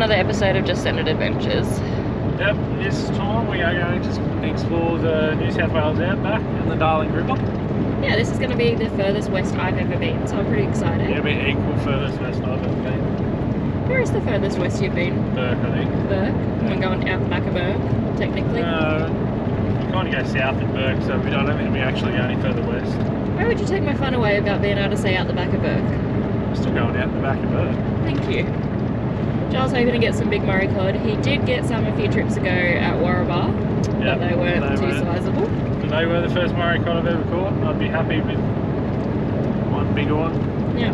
another episode of Descended Adventures. Yep, this time we are going to explore the New South Wales outback and the Darling River. Yeah, this is going to be the furthest west I've ever been, so I'm pretty excited. It'll be equal furthest west I've ever been. Where is the furthest west you've been? Bourke, I think. Bourke? And we're going out the back of Bourke, technically? We kind of go south of Bourke, so I don't think we actually go any further west. Why would you take my fun away about being able to say out the back of Bourke? We're still going out the back of Bourke. Thank you. Giles hoping to get some big Murray cod. He did get some a few trips ago at Warraba, but they weren't too sizable. They were the first Murray cod I've ever caught. I'd be happy with one bigger one. Yeah.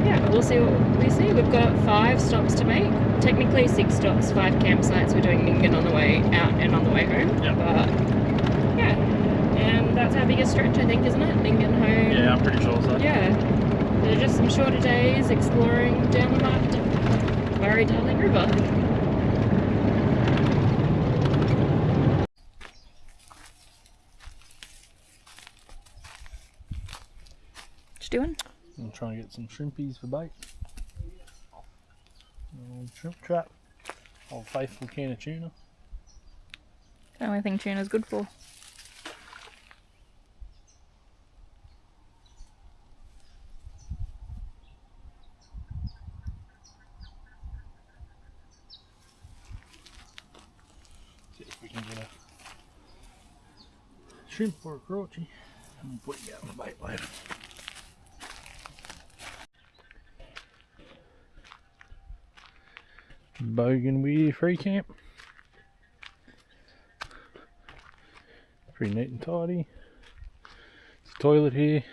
Yeah, but we'll see what we see. We've got 5 stops to make. Technically 6 stops, 5 campsites. We're doing Ningen on the way out and on the way home. Yep. But yeah, and that's our biggest stretch, I think, isn't it? Ningen home. Yeah, I'm pretty sure so. Yeah. They're just some shorter days exploring down the Murray-Darling River. What you doing? I'm trying to get some shrimpies for bait. Old shrimp trap. Old faithful can of tuna. The only thing tuna's good for. See if we can get a shrimp or a crouchy and we'll put it out on the bait later. Bougainvillea free camp. Pretty neat and tidy. There's a toilet here.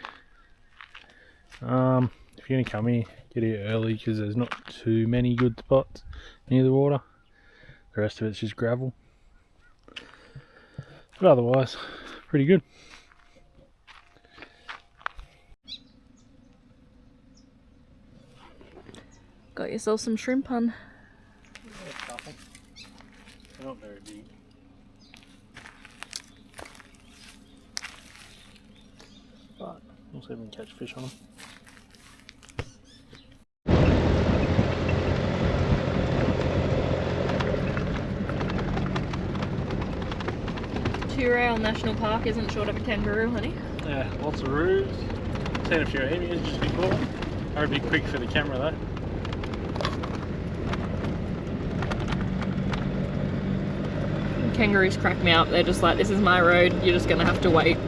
If you're going to come here, get here early because there's not too many good spots near the water. The rest of it's just gravel. But otherwise, pretty good. Got yourself some shrimp, hun. They're not very big. But we'll see if we can catch fish on them. Toorale National Park isn't short of a kangaroo, honey. Yeah, lots of roos. Seen a few emus just before. Are a bit quick for the camera though. Kangaroos crack me up. They're just like, this is my road, you're just gonna have to wait.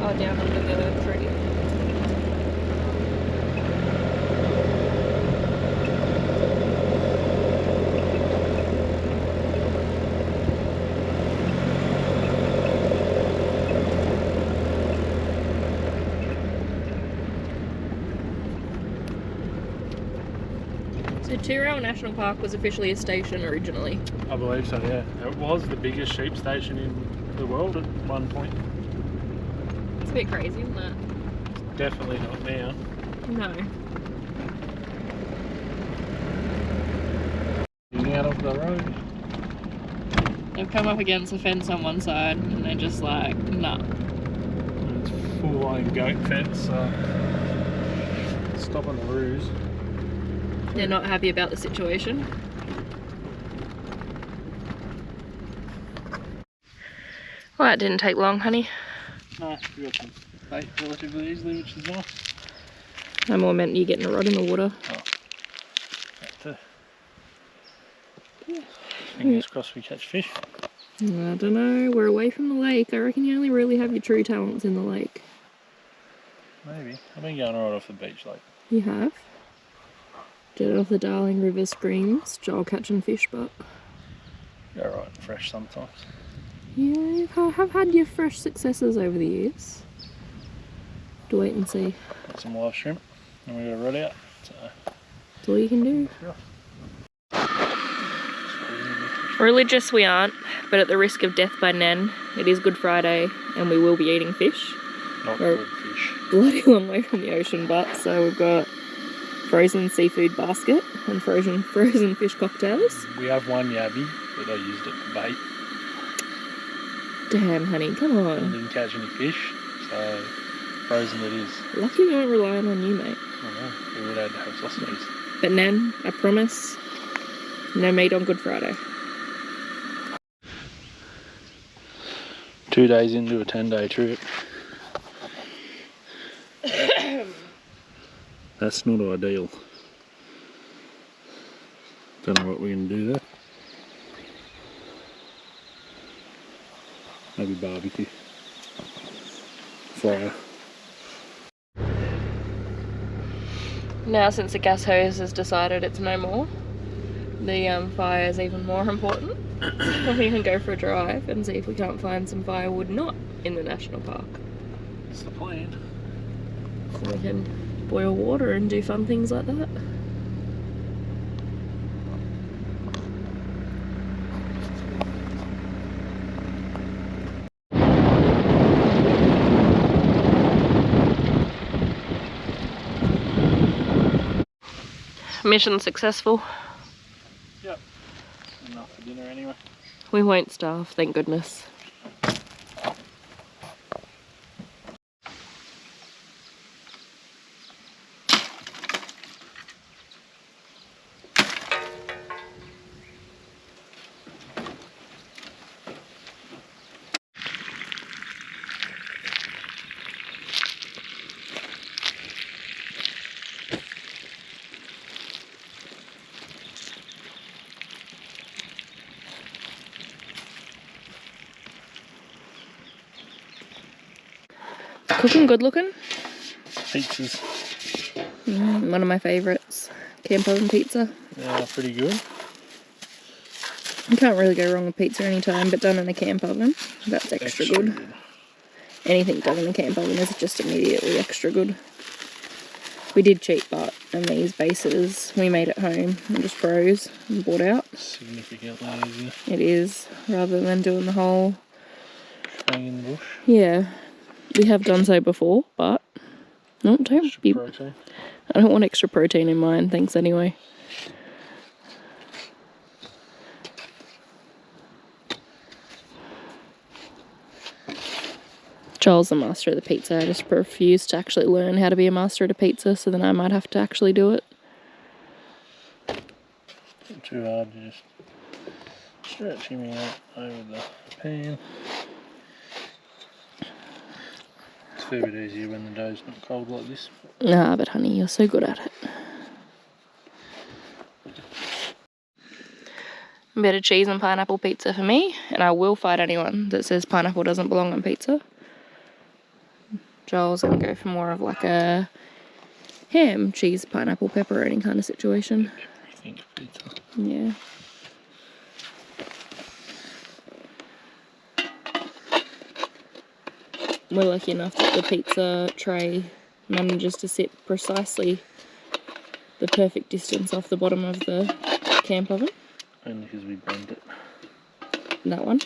Oh, down under the tree. So Toorale National Park was officially a station originally. I believe so, yeah. It was the biggest sheep station in the world at one point. It's a bit crazy, isn't it? It's definitely not now. No. Getting out of the road. They've come up against a fence on one side and they're just like, nah. It's full-on goat fence, so stop on the roos. They're not happy about the situation. Well, that didn't take long, honey. No, we got some bait relatively easily, which is nice. No more meant you getting a rod in the water. Oh. Fingers crossed we catch fish. I don't know, we're away from the lake. I reckon you only really have your true talents in the lake. Maybe. I've been going right off the beach like. You have? Get off the Darling River streams, Joel catching fish, but... Go right and fresh sometimes. Yeah, you have had your fresh successes over the years. To wait and see. Got some live shrimp and we got a rod out. So. That's all you can do. Yeah. Religious we aren't, but at the risk of death by Nen, it is Good Friday and we will be eating fish. Not good fish. Bloody long way from the ocean, but so we've got frozen seafood basket and frozen fish cocktails. We have one yabby, but I used it for bait. Damn, honey, come I on. didn't catch any fish, so frozen it is. Lucky we weren't relying on you, mate. I know, we would have had to have sausages. But Nan, I promise, no meat on Good Friday. 2 days into a 10-day trip. That's not ideal. Don't know what we're going to do there. Maybe barbecue. Fire. Now since the gas hose has decided it's no more, the fire is even more important. We can go for a drive and see if we can't find some firewood not in the national park. That's the plan. So we can boil water and do fun things like that. Mission successful. Yep. Enough for dinner anyway. We won't starve, thank goodness. Cooking good looking. Pizzas. One of my favourites. Camp oven pizza. Yeah, pretty good. You can't really go wrong with pizza anytime, but done in a camp oven, that's extra good. Anything done in a camp oven is just immediately extra good. We did cheat butt, and these bases we made at home and just froze and bought out. Significantly easier. It is, rather than doing the whole Hang in the bush. Yeah, we have done so before, but no, don't be. Protein. I don't want extra protein in mine, thanks anyway. Joel's the master of the pizza. I just refuse to actually learn how to be a master at a pizza, so then I might have to actually do it. Not too hard to just stretch him out over the pan. It's a fair bit easier when the dough's not cold like this. Nah, but honey, you're so good at it. A bit of cheese and pineapple pizza for me, and I will fight anyone that says pineapple doesn't belong on pizza. Joel's gonna go for more of like a ham, cheese, pineapple, pepperoni kind of situation. Everything pizza. Yeah. We're lucky enough that the pizza tray manages to sit precisely the perfect distance off the bottom of the camp oven. Only because we bent it. That one.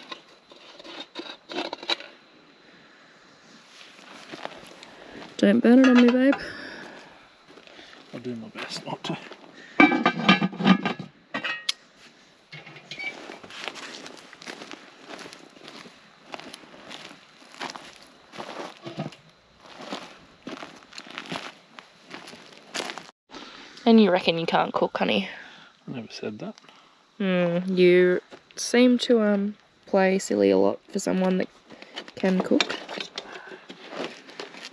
Don't burn it on me, babe. I'll do my best not to. And you reckon you can't cook, honey? I never said that. You seem to play silly a lot for someone that can cook.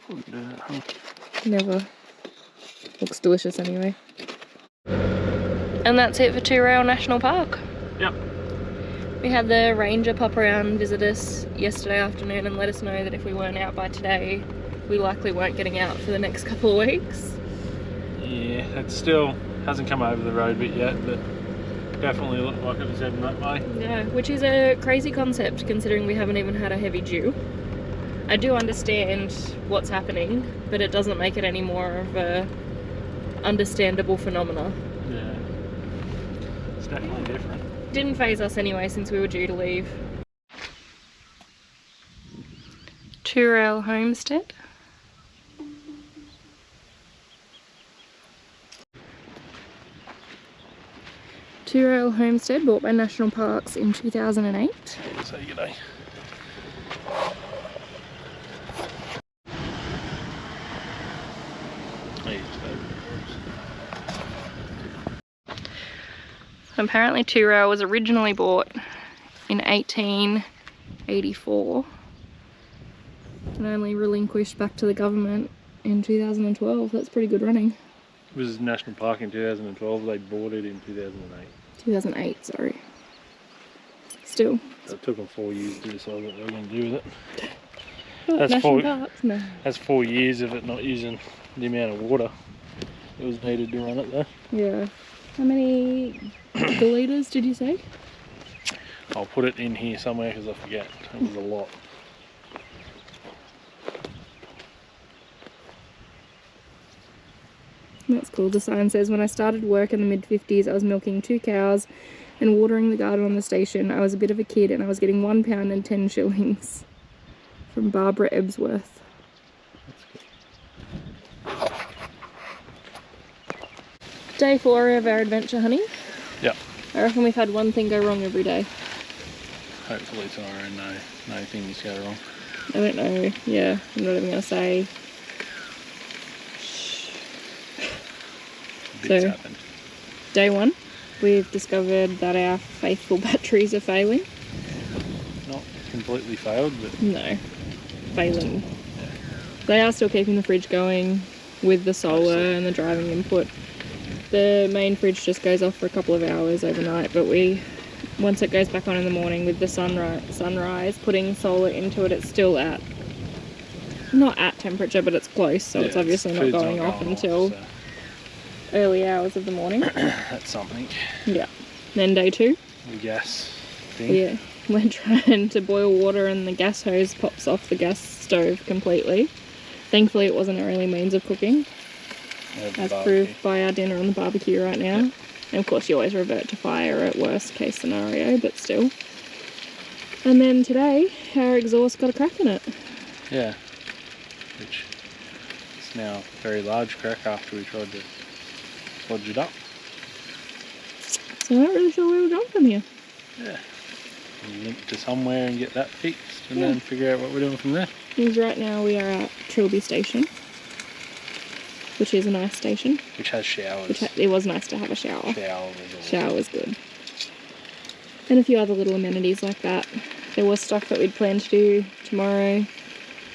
Wouldn't do that, huh? Never. Looks delicious anyway. And that's it for Toorale National Park. Yep. We had the ranger pop around, visit us yesterday afternoon and let us know that if we weren't out by today, we likely weren't getting out for the next couple of weeks. Yeah, it still hasn't come over the road bit yet, but definitely looked like it was heading that way. Yeah, which is a crazy concept considering we haven't even had a heavy dew. I do understand what's happening, but it doesn't make it any more of a understandable phenomena. Yeah, it's definitely different. Didn't faze us anyway since we were due to leave. Toorale Homestead. Toorale Homestead, bought by National Parks in 2008. Say good day. Apparently Toorale was originally bought in 1884 and only relinquished back to the government in 2012. That's pretty good running. It was National Park in 2012, they bought it in 2008. 2008, sorry. Still. So it took them 4 years to decide what they were going to do with it. That's National Parks, no. That's 4 years of it not using the amount of water it was needed to run it though. Yeah. How many litres did you say? I'll put it in here somewhere because I forget. It was a lot. That's cool. The sign says, when I started work in the mid-50s, I was milking 2 cows and watering the garden on the station. I was a bit of a kid and I was getting £1 and 10 shillings. From Barbara Ebsworth. That's good. Day 4 of our adventure, honey. Yep. I reckon we've had one thing go wrong every day. Hopefully tomorrow no things go wrong. I don't know. Yeah, I'm not even going to say. Bits So, happened. Day 1, we've discovered that our faithful batteries are failing. Not completely failed, but... No, failing. They are still keeping the fridge going with the solar and the driving input. The main fridge just goes off for a couple of hours overnight, but once it goes back on in the morning with the sunrise, putting solar into it, it's still not at temperature, but it's close, so it's obviously not going off until early hours of the morning. That's something. Yeah. Then day 2. The gas thing. Yeah. We're trying to boil water and the gas hose pops off the gas stove completely. Thankfully it wasn't our only means of cooking, as proved by our dinner on the barbecue right now. Yep. And of course you always revert to fire at worst case scenario, but still. And then today our exhaust got a crack in it. Yeah. Which is now a very large crack after we tried to lodge it up. So I'm not really sure where we're going from here. Yeah. And link to somewhere and get that fixed and then figure out what we're doing from there. Because right now we are at Trilby station, which is a nice station. Which has showers. It was nice to have a shower. Shower was good. And a few other little amenities like that. There was stuff that we'd planned to do tomorrow.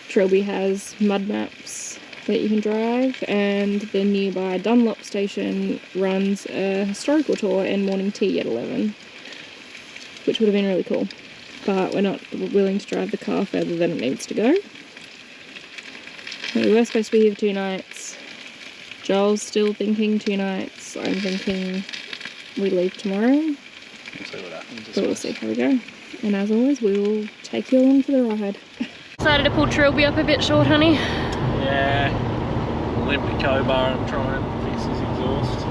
Trilby has mud maps that you can drive, and the nearby Dunlop station runs a historical tour and morning tea at 11, which would have been really cool. But we're not willing to drive the car further than it needs to go. We were supposed to be here for 2 nights. Joel's still thinking 2 nights. I'm thinking we leave tomorrow. We'll see what happens. But we'll see how we go. And as always, we will take you along for the ride. Decided to pull Trilby up a bit short, honey. Yeah. Limp to Cobar and try and fix this exhaust.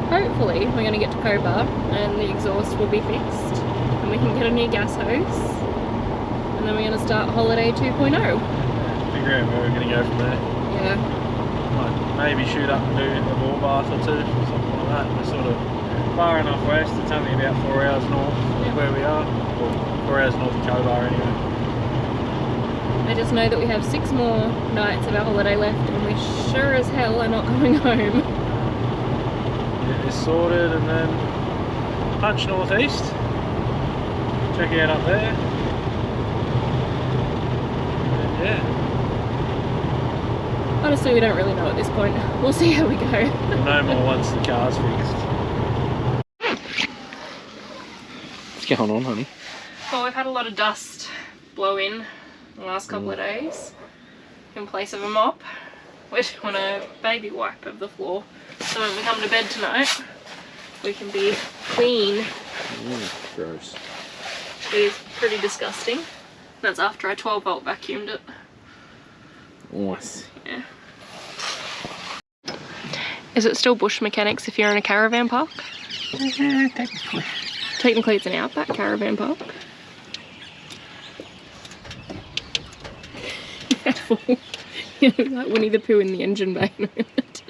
Hopefully we're going to get to Cobar and the exhaust will be fixed and we can get a new gas hose, and then we're going to start holiday 2.0. Figure out where we're going to go from there. Yeah. Might maybe shoot up and do a ball bath or 2, something like that. We're sort of far enough west, it's only about 4 hours north of where we are. Well, 4 hours north of Cobar anyway. I just know that we have 6 more nights of our holiday left and we sure as hell are not going home. Get this sorted and then punch northeast. Check out up there. And yeah. Honestly, we don't really know at this point. We'll see how we go. We'll know more once the car's fixed. What's going on, honey? Well, we've had a lot of dust blow in the last couple of days. In place of a mop, we just want a baby wipe of the floor. So when we come to bed tonight, we can be clean. Gross. It is pretty disgusting. That's after I 12-volt vacuumed it. Nice. Yeah. Is it still bush mechanics if you're in a caravan park? Technically. Technically it's an outback caravan park. You know, like Winnie the Pooh in the engine bay moment.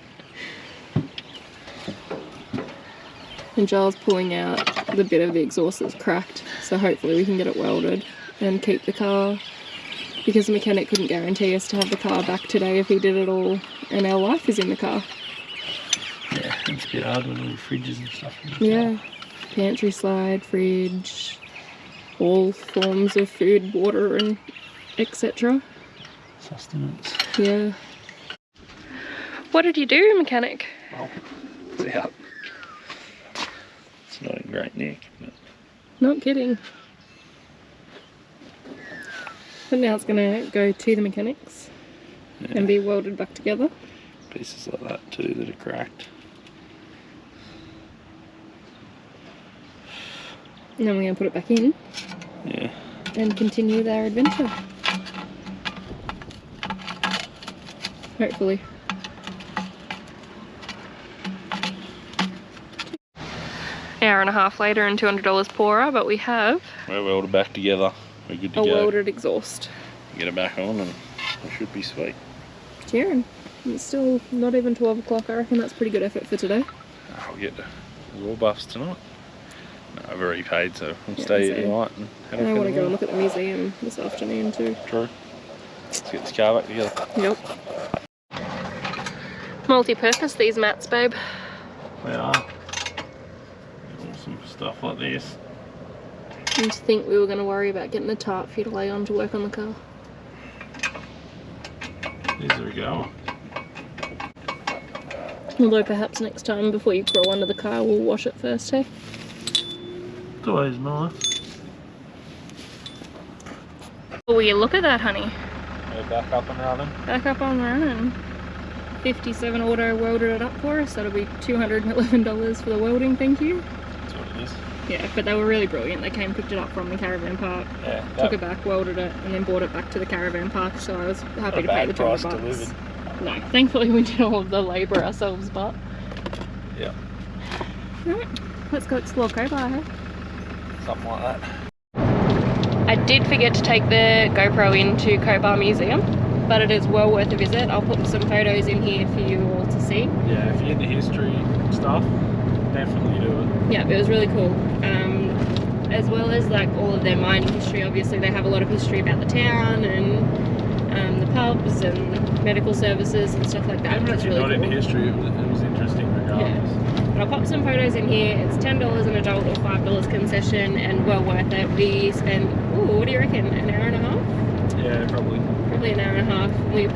And Giles pulling out the bit of the exhaust that's cracked, so hopefully we can get it welded and keep the car because the mechanic couldn't guarantee us to have the car back today if he did it all and our life is in the car. Yeah, it's a bit hard with all the fridges and stuff. Yeah, pantry slide, fridge, all forms of food, water and etc. Sustenance. Yeah. What did you do, mechanic? Well, it's out. It's not in great nick, but... Not kidding. But now it's going to go to the mechanics and be welded back together. Pieces like that too that are cracked. And then we're going to put it back in. Yeah. And continue with our adventure. Hopefully. Hour and a half later and $200 poorer, but we have... We're welded back together. We're good to go. A welded exhaust. Get it back on and it should be sweet. Cheering. It's still not even 12 o'clock. I reckon that's pretty good effort for today. I'll get the raw buffs tonight. No, I've already paid, so we'll stay here tonight and head I off. want to go and look at the museum this afternoon too. True. Let's get this car back together. Yep. Multi-purpose, these mats, babe. They are. Awesome stuff like this. I just think we were going to worry about getting a tarp for you to lay on to work on the car. There we go. Although perhaps next time before you crawl under the car we'll wash it first, hey? It's always nice. Will you look at that, honey? We're back up and running. Back up on running. 57 Auto welded it up for us. That'll be $211 for the welding, thank you. That's what it is. Yeah, but they were really brilliant. They came, picked it up from the caravan park, Yeah, took it back, welded it, and then brought it back to the caravan park. So I was happy to pay the $200. No, thankfully we did all of the labour ourselves, but... Yeah. Alright, let's go explore Cobar, hey? Something like that. I did forget to take the GoPro into Cobar Museum, but it is well worth a visit. I'll put some photos in here for you all to see. Yeah, if you're into history stuff, definitely do it. Yeah, it was really cool. As well as like all of their mining history, obviously they have a lot of history about the town and the pubs and the medical services and stuff like that. Even if you're not into history, it was interesting regardless. Yeah. But I'll pop some photos in here. It's $10 an adult or $5 concession and well worth it. We spent, ooh, what do you reckon, an hour and a half? Yeah, probably. Probably an hour and a half. We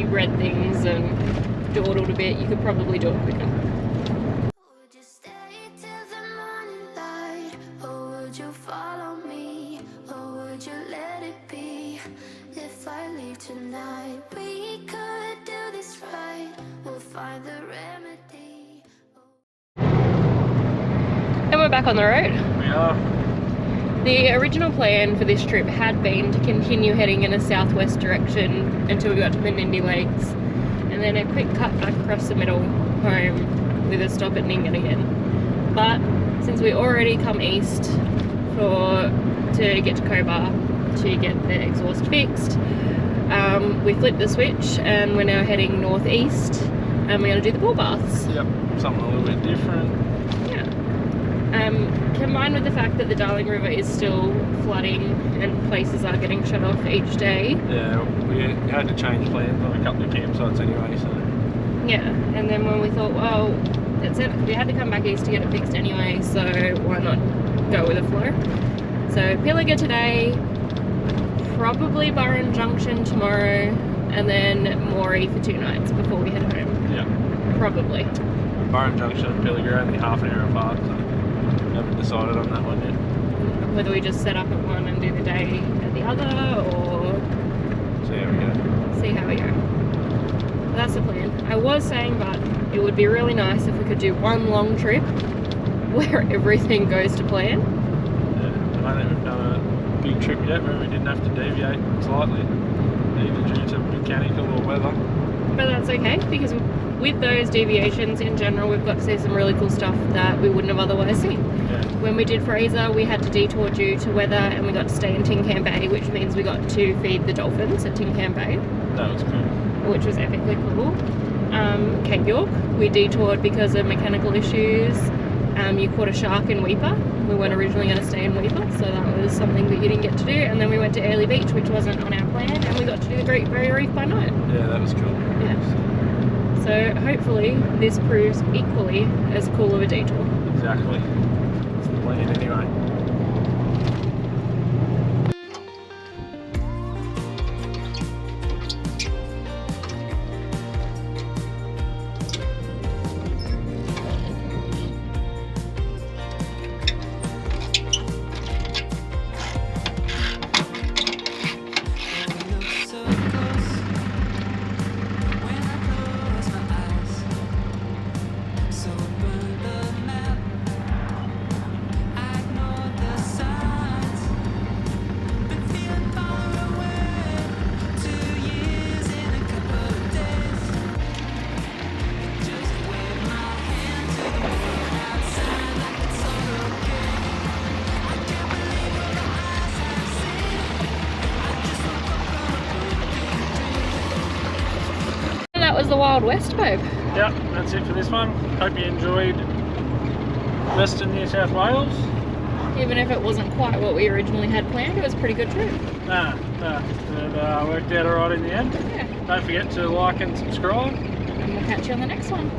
read things and dawdled a bit. You could probably do it quicker. Would you stay till the morning light, or would you follow me, or would you let it be? If I leave tonight, we could do this right. We'll find the remedy. And we're back on the road. We are. The original plan for this trip had been to continue heading in a southwest direction until we got to the Nindi Lakes, and then a quick cut back across the middle home with a stop at Nyngan again. But since we already come east to get to Cobar to get the exhaust fixed, we flipped the switch and we're now heading northeast and we're going to do the pool baths. Yep, something a little bit different. Combined with the fact that the Darling River is still flooding and places are getting shut off each day. Yeah, we had to change plans on a couple of campsites anyway, so... Yeah, and then when we thought, well, that's it, we had to come back east to get it fixed anyway, so why not go with the flow? So Pilliga today, probably Burren Junction tomorrow, and then Moree for 2 nights before we head home. Yeah. Probably. Burren Junction and Pilliga are only half an hour apart, so haven't decided on that one yet. Whether we just set up at one and do the day at the other, or See how we go. see how we go. That's the plan. I was saying, but it would be really nice if we could do one long trip where everything goes to plan. Yeah, I don't think we've done a big trip yet where we didn't have to deviate slightly, either due to mechanical or weather. But that's okay, because with those deviations in general, we've got to see some really cool stuff that we wouldn't have otherwise seen. Yeah. When we did Fraser, we had to detour due to weather and we got to stay in Tin Can Bay, which means we got to feed the dolphins at Tin Can Bay. That was cool. Which was epically cool. Cape York, we detoured because of mechanical issues. you caught a shark in Weeper. We weren't originally going to stay in Weeper, so that was something that you didn't get to do. And then we went to Early Beach, which wasn't on our plan, and we got to do the Great Barrier Reef by night. Yeah, that was cool. Yeah. So hopefully this proves equally as cool of a detour. Exactly. It's the plan anyway. That was the Wild West, babe. Yep, that's it for this one. Hope you enjoyed Western New South Wales. Even if it wasn't quite what we originally had planned, it was a pretty good trip. Nah, it worked out alright in the end. Yeah. Don't forget to like and subscribe. And we'll catch you on the next one.